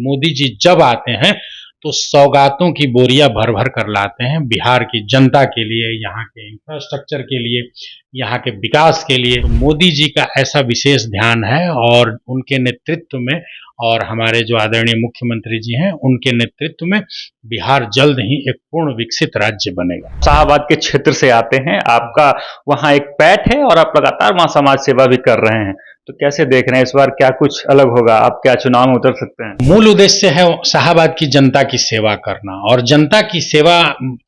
मोदी जी जब आते हैं तो सौगातों की बोरियां भर भर कर लाते हैं बिहार की जनता के लिए, यहाँ के इंफ्रास्ट्रक्चर के लिए, यहाँ के विकास के लिए। मोदी जी का ऐसा विशेष ध्यान है और उनके नेतृत्व में और हमारे जो आदरणीय मुख्यमंत्री जी हैं उनके नेतृत्व में बिहार जल्द ही एक पूर्ण विकसित राज्य बनेगा। शाहाबाद के क्षेत्र से आते हैं, आपका वहाँ एक पैठ है और आप लगातार वहाँ समाज सेवा भी कर रहे हैं, तो कैसे देख रहे हैं इस बार क्या कुछ अलग होगा? आप क्या चुनाव में उतर सकते हैं? मूल उद्देश्य है शाहाबाद की जनता की सेवा करना और जनता की सेवा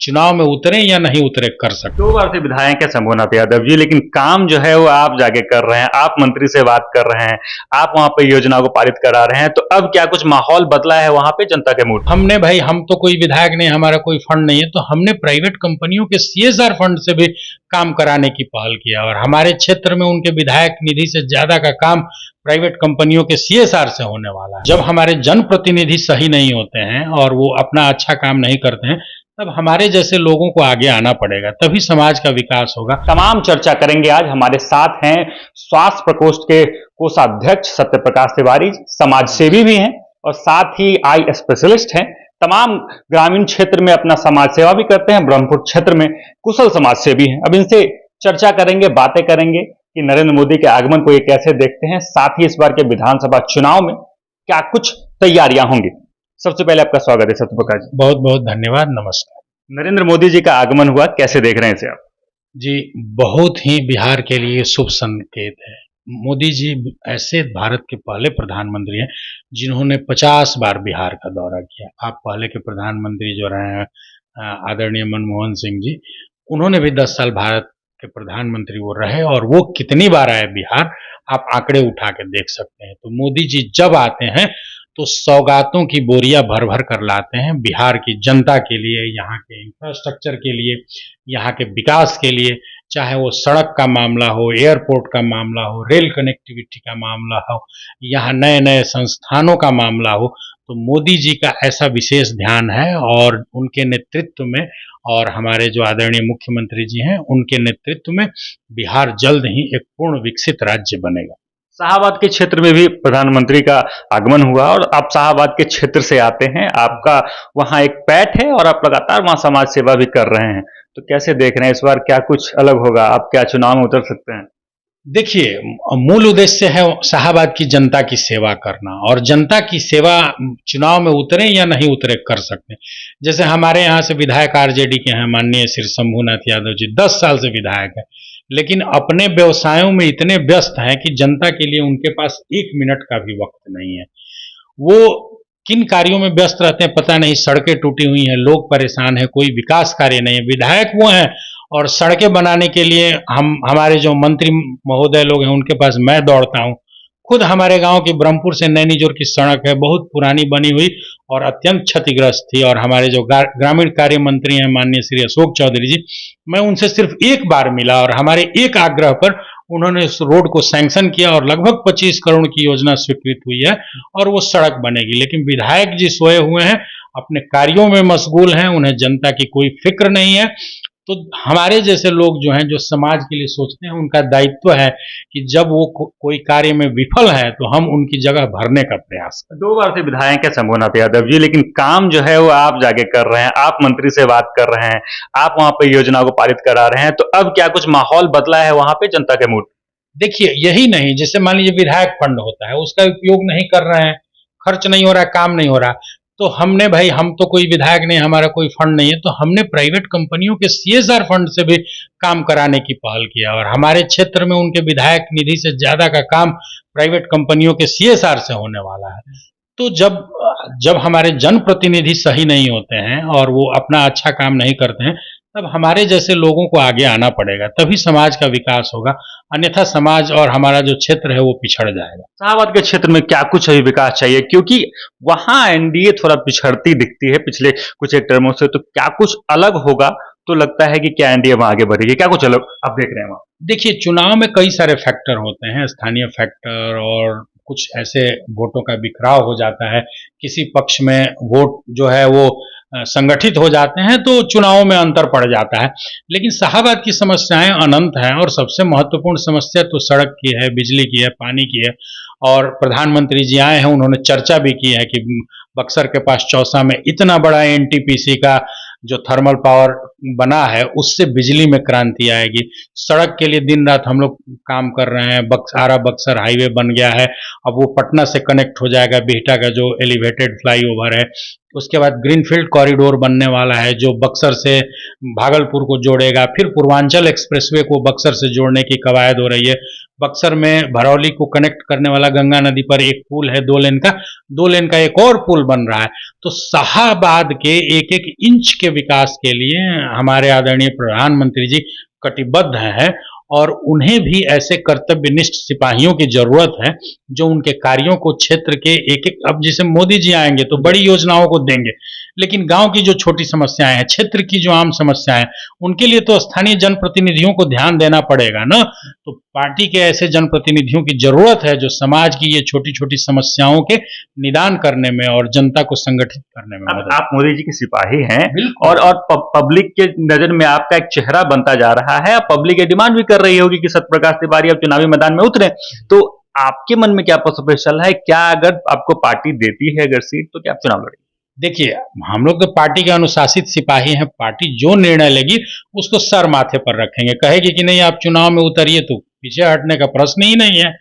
चुनाव में उतरे या नहीं उतरे कर सकते। 2 बार से विधायक है शंभुनाथ यादव जी, लेकिन काम जो है वो आप जाके कर रहे हैं, आप मंत्री से बात कर रहे हैं, आप वहाँ पे योजना को पारित करा रहे हैं, तो अब क्या कुछ माहौल बदला है वहाँ पे जनता के मूड? हमने भाई, हम तो कोई विधायक नहीं, हमारा कोई फंड नहीं है, तो हमने प्राइवेट कंपनियों के CSR फंड से भी काम कराने की पहल किया और हमारे क्षेत्र में उनके विधायक निधि से ज्यादा का काम प्राइवेट कंपनियों के CSR से होने वाला है। जब हमारे जनप्रतिनिधि सही नहीं होते हैं और वो अपना अच्छा काम नहीं करते हैं, तब हमारे जैसे लोगों को आगे आना पड़ेगा, तभी समाज का विकास होगा। तमाम चर्चा करेंगे आज। हमारे साथ हैं स्वास्थ्य प्रकोष्ठ के कोषाध्यक्ष सत्य प्रकाश तिवारी, समाज सेवी भी हैं और साथ ही आई स्पेशलिस्ट हैं। तमाम ग्रामीण क्षेत्र में अपना समाज सेवा भी करते हैं, ब्रह्मपुर क्षेत्र में कुशल समाज सेवी हैं। अब इनसे चर्चा करेंगे, बातें करेंगे कि नरेंद्र मोदी के आगमन को ये कैसे देखते हैं, साथ ही इस बार के विधानसभा चुनाव में क्या कुछ तैयारियां होंगी। सबसे पहले आपका स्वागत है सत्य प्रकाश जी। बहुत बहुत धन्यवाद, नमस्कार। नरेंद्र मोदी जी का आगमन हुआ, कैसे देख रहे हैं इसे आप? जी, बहुत ही बिहार के लिए शुभ संकेत है। मोदी जी ऐसे भारत के पहले प्रधानमंत्री हैं जिन्होंने 50 बार बिहार का दौरा किया। आप पहले के प्रधानमंत्री जो रहे हैं आदरणीय मनमोहन सिंह जी, उन्होंने भी 10 साल भारत के प्रधानमंत्री वो रहे और वो कितनी बार आए बिहार, आप आंकड़े उठा के देख सकते हैं। तो मोदी जी जब आते हैं तो सौगातों की बोरियां भर भर कर लाते हैं बिहार की जनता के लिए, यहाँ के इंफ्रास्ट्रक्चर के लिए, यहाँ के विकास के लिए, चाहे वो सड़क का मामला हो, एयरपोर्ट का मामला हो, रेल कनेक्टिविटी का मामला हो, यहाँ नए नए संस्थानों का मामला हो। तो मोदी जी का ऐसा विशेष ध्यान है और उनके नेतृत्व में और हमारे जो आदरणीय मुख्यमंत्री जी हैं उनके नेतृत्व में बिहार जल्द ही एक पूर्ण विकसित राज्य बनेगा। शाहाबाद के क्षेत्र में भी प्रधानमंत्री का आगमन हुआ और आप शाहाबाद के क्षेत्र से आते हैं, आपका वहाँ एक पैठ है और आप लगातार वहाँ समाज सेवा भी कर रहे हैं, तो कैसे देख रहे हैं इस बार क्या कुछ अलग होगा? आप क्या चुनाव में उतर सकते हैं? देखिए, मूल उद्देश्य है शाहाबाद की जनता की सेवा करना और जनता की सेवा चुनाव में उतरे या नहीं उतरे कर सकते हैं। जैसे हमारे यहाँ से विधायक RJD के हैं माननीय श्री शंभुनाथ यादव जी, 10 साल से विधायक है, लेकिन अपने व्यवसायों में इतने व्यस्त हैं कि जनता के लिए उनके पास 1 मिनट का भी वक्त नहीं है। वो किन कार्यों में व्यस्त रहते हैं पता नहीं, सड़कें टूटी हुई हैं, लोग परेशान हैं, कोई विकास कार्य नहीं है। विधायक वो हैं और सड़कें बनाने के लिए हमारे जो मंत्री महोदय लोग हैं उनके पास मैं दौड़ता हूँ। खुद हमारे गांव की ब्रह्मपुर से नैनीजोर की सड़क है, बहुत पुरानी बनी हुई और अत्यंत क्षतिग्रस्त थी, और हमारे जो ग्रामीण कार्य मंत्री हैं माननीय श्री अशोक चौधरी जी, मैं उनसे सिर्फ एक बार मिला और हमारे एक आग्रह पर उन्होंने उस रोड को सैंक्शन किया और लगभग 25 करोड़ की योजना स्वीकृत हुई है और वो सड़क बनेगी। लेकिन विधायक जी सोए हुए हैं, अपने कार्यों में मशगूल हैं, उन्हें जनता की कोई फिक्र नहीं है। तो हमारे जैसे लोग जो हैं, जो समाज के लिए सोचते हैं, उनका दायित्व है कि जब वो कोई कार्य में विफल है तो हम उनकी जगह भरने का प्रयास करें। 2 बार से विधायक है शंभुनाथ यादव जी, लेकिन काम जो है वो आप जाके कर रहे हैं, आप मंत्री से बात कर रहे हैं, आप वहाँ पे योजना को पारित करा रहे हैं, तो अब क्या कुछ माहौल बदला है वहाँ पे जनता के मूड? देखिए, यही नहीं, जैसे मान लीजिए विधायक फंड होता है, उसका उपयोग नहीं कर रहे हैं, खर्च नहीं हो रहा, काम नहीं हो रहा, तो हमने भाई, हम तो कोई विधायक नहीं, हमारा कोई फंड नहीं है, तो हमने प्राइवेट कंपनियों के CSR फंड से भी काम कराने की पहल किया और हमारे क्षेत्र में उनके विधायक निधि से ज्यादा का काम प्राइवेट कंपनियों के CSR से होने वाला है। तो जब हमारे जनप्रतिनिधि सही नहीं होते हैं और वो अपना अच्छा काम नहीं करते हैं, तब हमारे जैसे लोगों को आगे आना पड़ेगा, तभी समाज का विकास होगा, अन्यथा समाज और हमारा जो क्षेत्र है वो पिछड़ जाएगा। शाहाबाद के क्षेत्र में क्या कुछ अभी विकास चाहिए, क्योंकि वहाँ NDA थोड़ा पिछड़ती दिखती है पिछले कुछ एक टर्मों से, तो क्या कुछ अलग होगा? तो लगता है कि क्या NDA वहाँ आगे बढ़ेगी, क्या कुछ अलग आप देख रहे हैं वहाँ? देखिए, चुनाव में कई सारे फैक्टर होते हैं, स्थानीय फैक्टर, और कुछ ऐसे वोटों का बिखराव हो जाता है, किसी पक्ष में वोट जो है वो संगठित हो जाते हैं तो चुनावों में अंतर पड़ जाता है। लेकिन शाहाबाद की समस्याएं अनंत हैं और सबसे महत्वपूर्ण समस्या तो सड़क की है, बिजली की है, पानी की है, और प्रधानमंत्री जी आए हैं, उन्होंने चर्चा भी की है कि बक्सर के पास चौसा में इतना बड़ा एनटीपीसी का जो थर्मल पावर बना है, उससे बिजली में क्रांति आएगी। सड़क के लिए दिन रात हम लोग काम कर रहे हैं। आरा बक्सर हाईवे बन गया है, अब वो पटना से कनेक्ट हो जाएगा, बिहटा का जो एलिवेटेड फ्लाईओवर है। उसके बाद ग्रीनफील्ड कॉरिडोर बनने वाला है जो बक्सर से भागलपुर को जोड़ेगा। फिर पूर्वांचल एक्सप्रेसवे को बक्सर से जोड़ने की कवायद हो रही है। बक्सर में भरौली को कनेक्ट करने वाला गंगा नदी पर एक पुल है 2 लेन का एक और पुल बन रहा है। तो शाहाबाद के एक एक इंच के विकास के लिए हमारे आदरणीय प्रधानमंत्री जी कटिबद्ध हैं, और उन्हें भी ऐसे कर्तव्यनिष्ठ सिपाहियों की जरूरत है जो उनके कार्यों को क्षेत्र के एक एक, अब जैसे मोदी जी आएंगे तो बड़ी योजनाओं को देंगे, लेकिन गांव की जो छोटी समस्याएं हैं, क्षेत्र की जो आम समस्याएं हैं, उनके लिए तो स्थानीय जनप्रतिनिधियों को ध्यान देना पड़ेगा ना। तो पार्टी के ऐसे जनप्रतिनिधियों की जरूरत है जो समाज की ये छोटी छोटी समस्याओं के निदान करने में और जनता को संगठित करने में मदद। आप मोदी जी के सिपाही हैं बिल्कुल। और पब्लिक के नजर में आपका एक चेहरा बनता जा रहा है। पब्लिक ये डिमांड भी कर रही होगी कि सत्यप्रकाश तिवारी अब चुनावी मैदान में उतरे, तो आपके मन में क्या पसंद है? क्या अगर आपको पार्टी देती है अगर सीट, तो क्या आप चुनाव लड़ेंगे? देखिए, हम लोग तो पार्टी के अनुशासित सिपाही हैं। पार्टी जो निर्णय लेगी उसको सर माथे पर रखेंगे। कहेगी कि नहीं आप चुनाव में उतरिए तो पीछे हटने का प्रश्न ही नहीं है।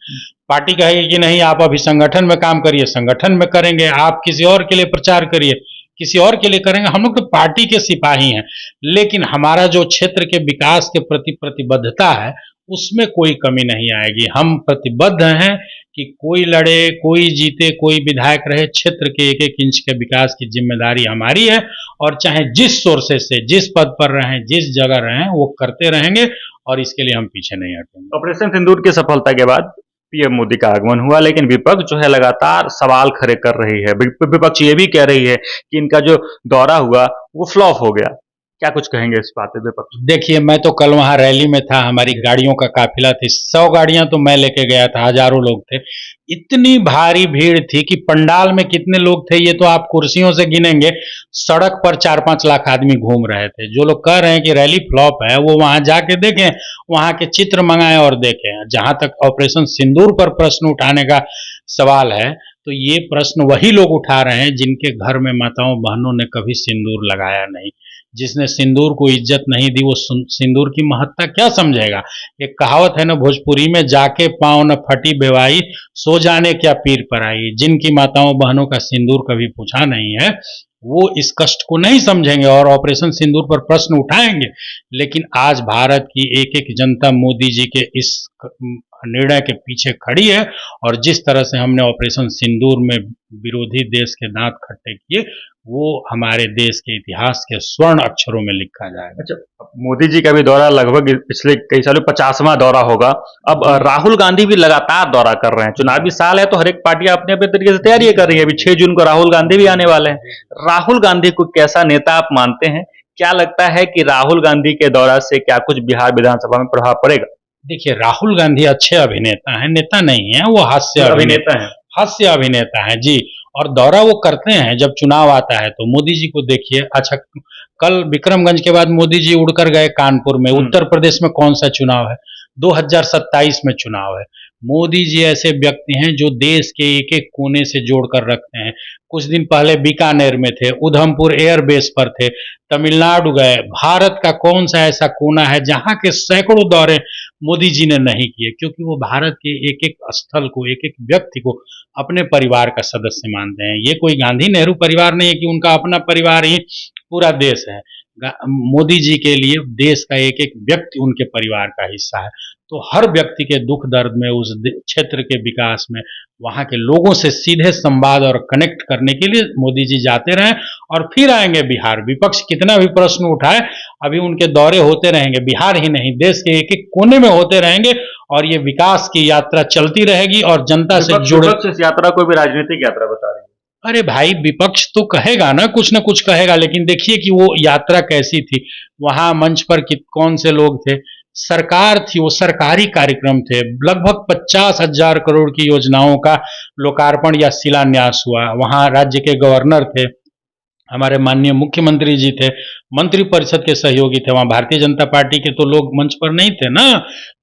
पार्टी कहेगी कि नहीं आप अभी संगठन में काम करिए, संगठन में करेंगे। आप किसी और के लिए प्रचार करिए, किसी और के लिए करेंगे। हम लोग तो पार्टी के सिपाही हैं, लेकिन हमारा जो क्षेत्र के विकास के प्रति प्रतिबद्धता है उसमें कोई कमी नहीं आएगी। हम प्रतिबद्ध हैं कि कोई लड़े, कोई जीते, कोई विधायक रहे, क्षेत्र के एक एक इंच के विकास की जिम्मेदारी हमारी है, और चाहे जिस सोर्सेस से, जिस पद पर रहें, जिस जगह रहें, वो करते रहेंगे, और इसके लिए हम पीछे नहीं हटेंगे। ऑपरेशन सिंदूर की सफलता के बाद पीएम मोदी का आगमन हुआ, लेकिन विपक्ष जो है लगातार सवाल खड़े कर रही है। विपक्ष ये भी कह रही है कि इनका जो दौरा हुआ वो फ्लॉप हो गया। क्या कुछ कहेंगे इस बात पे विपक्ष? देखिए, मैं तो कल वहाँ रैली में था, हमारी गाड़ियों का काफिला थी, 100 गाड़ियां तो मैं लेके गया था, हजारों लोग थे। इतनी भारी भीड़ थी कि पंडाल में कितने लोग थे ये तो आप कुर्सियों से गिनेंगे। सड़क पर 4-5 लाख आदमी घूम रहे थे। जो लोग कह रहे हैं कि रैली फ्लॉप है, वो वहां जाके देखें, वहां के चित्र मंगाएं और देखें। जहां तक ऑपरेशन सिंदूर पर प्रश्न उठाने का सवाल है, तो ये प्रश्न वही लोग उठा रहे हैं जिनके घर में माताओं बहनों ने कभी सिंदूर लगाया नहीं। जिसने सिंदूर को इज्जत नहीं दी वो सिंदूर की महत्ता क्या समझेगा। एक कहावत है ना भोजपुरी में, जाके पाँव न फटी बेवाई, सो जाने क्या पीर पर आई। जिनकी माताओं बहनों का सिंदूर कभी पूछा नहीं है वो इस कष्ट को नहीं समझेंगे और ऑपरेशन सिंदूर पर प्रश्न उठाएंगे। लेकिन आज भारत की एक एक जनता मोदी जी के इस निर्णय के पीछे खड़ी है, और जिस तरह से हमने ऑपरेशन सिंदूर में विरोधी देश के दांत खट्टे किए, वो हमारे देश के इतिहास के स्वर्ण अक्षरों में लिखा जाएगा। अच्छा, मोदी जी का भी दौरा लगभग पिछले कई सालों 50वां दौरा होगा। अब राहुल गांधी भी लगातार दौरा कर रहे हैं। चुनावी साल है तो हर एक पार्टी अपने अपने तरीके से तैयारी कर रही है। अभी 6 जून को राहुल गांधी भी आने वाले हैं। राहुल गांधी को कैसा नेता आप मानते हैं? क्या लगता है कि राहुल गांधी के दौरा से क्या कुछ बिहार विधानसभा में प्रभाव पड़ेगा? देखिए, राहुल गांधी अच्छे अभिनेता हैं, नेता नहीं है, वो हास्य अभिनेता है। हास्य अभिनेता है जी। और दौरा वो करते हैं जब चुनाव आता है। तो मोदी जी को देखिए, अच्छा कल विक्रमगंज के बाद मोदी जी उड़कर गए कानपुर में। उत्तर प्रदेश में कौन सा चुनाव है? 2027 में चुनाव है। मोदी जी ऐसे व्यक्ति हैं जो देश के एक एक कोने से जोड़कर रखते हैं। कुछ दिन पहले बीकानेर में थे, उधमपुर एयरबेस पर थे, तमिलनाडु गए। भारत का कौन सा ऐसा कोना है जहां के सैकड़ों दौरे मोदी जी ने नहीं किए, क्योंकि वो भारत के एक एक स्थल को, एक एक व्यक्ति को अपने परिवार का सदस्य मानते हैं। ये कोई गांधी नेहरू परिवार नहीं है कि उनका अपना परिवार ही पूरा देश है। मोदी जी के लिए देश का एक एक व्यक्ति उनके परिवार का हिस्सा है। तो हर व्यक्ति के दुख दर्द में, उस क्षेत्र के विकास में, वहां के लोगों से सीधे संवाद और कनेक्ट करने के लिए मोदी जी जाते रहे और फिर आएंगे बिहार। विपक्ष कितना भी प्रश्न उठाए, अभी उनके दौरे होते रहेंगे, बिहार ही नहीं देश के एक एक कोने में होते रहेंगे, और ये विकास की यात्रा चलती रहेगी और जनता से जुड़े। इस यात्रा को भी राजनीतिक यात्रा बता रही है। अरे भाई, विपक्ष तो कहेगा ना, कुछ ना कुछ कहेगा, लेकिन देखिए कि वो यात्रा कैसी थी। वहां मंच पर कौन से लोग थे? सरकार थी, वो सरकारी कार्यक्रम थे। लगभग 50,000 करोड़ की योजनाओं का लोकार्पण या शिलान्यास हुआ। वहां राज्य के गवर्नर थे, हमारे माननीय मुख्यमंत्री जी थे, मंत्रिपरिषद के सहयोगी थे, वहाँ भारतीय जनता पार्टी के तो लोग मंच पर नहीं थे ना।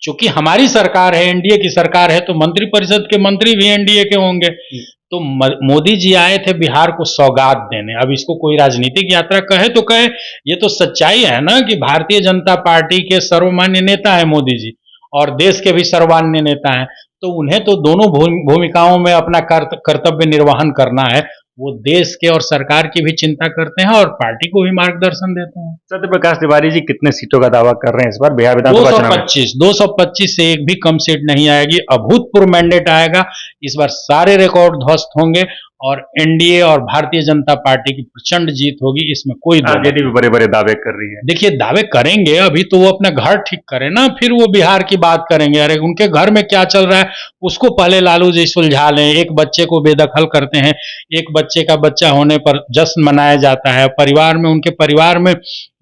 चूंकि हमारी सरकार है, एनडीए की सरकार है, तो मंत्रिपरिषद के मंत्री भी एनडीए के होंगे। तो मोदी जी आए थे बिहार को सौगात देने। अब इसको कोई राजनीतिक यात्रा कहे तो कहे, ये तो सच्चाई है ना कि भारतीय जनता पार्टी के सर्वमान्य नेता है मोदी जी, और देश के भी सर्वमान्य नेता हैं। तो उन्हें तो दोनों भूमिकाओं में अपना कर्तव्य निर्वहन करना है। वो देश के और सरकार की भी चिंता करते हैं और पार्टी को भी मार्गदर्शन देते हैं। सत्य प्रकाश तिवारी जी कितने सीटों का दावा कर रहे हैं इस बार बिहार विधानसभा चुनाव में? 225 से एक भी कम सीट नहीं आएगी। अभूतपूर्व मैंडेट आएगा। इस बार सारे रिकॉर्ड ध्वस्त होंगे और एनडीए और भारतीय जनता पार्टी की प्रचंड जीत होगी, इसमें कोई दो आरजेडी भी बड़े बड़े दावे कर रही है। देखिए, दावे करेंगे, अभी तो वो अपना घर ठीक करे ना, फिर वो बिहार की बात करेंगे। अरे उनके घर में क्या चल रहा है उसको पहले लालू जी सुलझा लें। एक बच्चे को बेदखल करते हैं, एक बच्चे का बच्चा होने पर जश्न मनाया जाता है। परिवार में, उनके परिवार में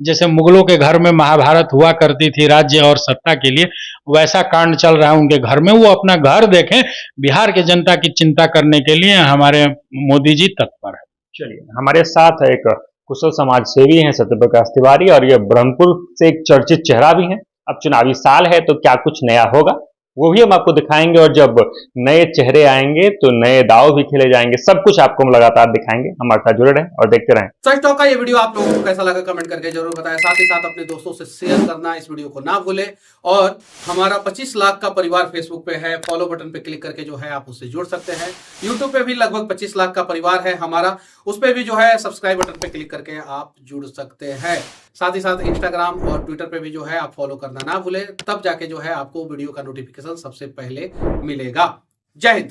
जैसे मुगलों के घर में महाभारत हुआ करती थी राज्य और सत्ता के लिए, वैसा कांड चल रहा है उनके घर में। वो अपना घर देखें, बिहार के जनता की चिंता करने के लिए हमारे मोदी जी तत्पर है। चलिए, हमारे साथ एक कुशल समाज सेवी हैं सत्य प्रकाश तिवारी, और ये ब्रह्मपुर से एक चर्चित चेहरा भी हैं। अब चुनावी साल है तो क्या कुछ नया होगा वो भी हम आपको दिखाएंगे, और जब नए चेहरे आएंगे तो नए दाव भी खेले जाएंगे। सब कुछ आपको हम लगातार दिखाएंगे। हमारे साथ जुड़े रहें और देखते रहें। सच टॉक का ये वीडियो आप लोगों को कैसा लगा कमेंट करके जरूर बताएं। साथ ही साथ अपने दोस्तों से शेयर करना इस वीडियो को ना भूलें। और हमारा 25 लाख का परिवार फेसबुक पे है, फॉलो बटन पे क्लिक करके जो है आप उससे जुड़ सकते हैं। यूट्यूब पे भी लगभग 25 लाख का परिवार है हमारा, उस पर भी जो है सब्सक्राइब बटन पे क्लिक करके आप जुड़ सकते हैं। साथ ही साथ इंस्टाग्राम और ट्विटर पे भी जो है आप फॉलो करना ना भूलें, तब जाके जो है आपको वीडियो का नोटिफिकेशन सबसे पहले मिलेगा। जय हिंद।